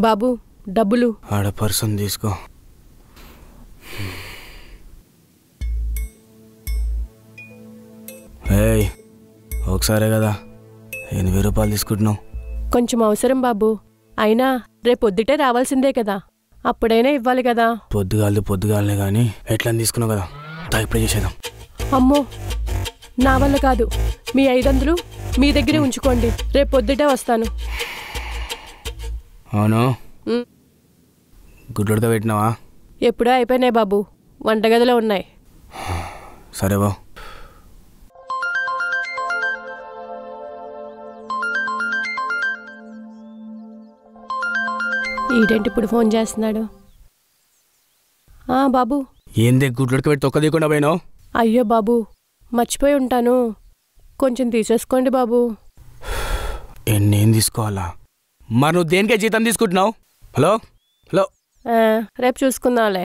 బాబు డబ్బులు. ఆడ పర్సన్ తీసుకో. ఏయ్ ఒకసారే కదా 8,000 రూపాయలు తీసుకుంటున్నావు. కొంచెం అవసరం బాబు, అయినా రేపొద్దుటే రావాల్సిందే కదా, అప్పుడైనా ఇవ్వాలి కదా. పొద్దుగాలనే కానీ ఎట్లా తీసుకున్నావు కదా, ఇప్పుడే చేసేద్దాం. అమ్మో నా వల్ల కాదు, మీ 500 మీ దగ్గరే ఉంచుకోండి, రేపొద్దుటే వస్తాను. అవును, గుడ్లతో పెట్టినావా? ఎప్పుడో అయిపోయినాయి బాబు, వంటగదిలో ఉన్నాయి. సరే బా. ఈడేంటి ఇప్పుడు ఫోన్ చేస్తున్నాడు? బాబు. ఏందే గుడ్లకి పెట్టి తొక్క తీయకుండా పోయినావు? అయ్యో బాబు మర్చిపోయి ఉంటాను, కొంచెం తీసేసుకోండి బాబు. నేను తీసుకోవాలా? మరి నువ్వు దేనికే జీతం తీసుకుంటున్నావు? హలో హలో, రేపు చూసుకుందాంలే.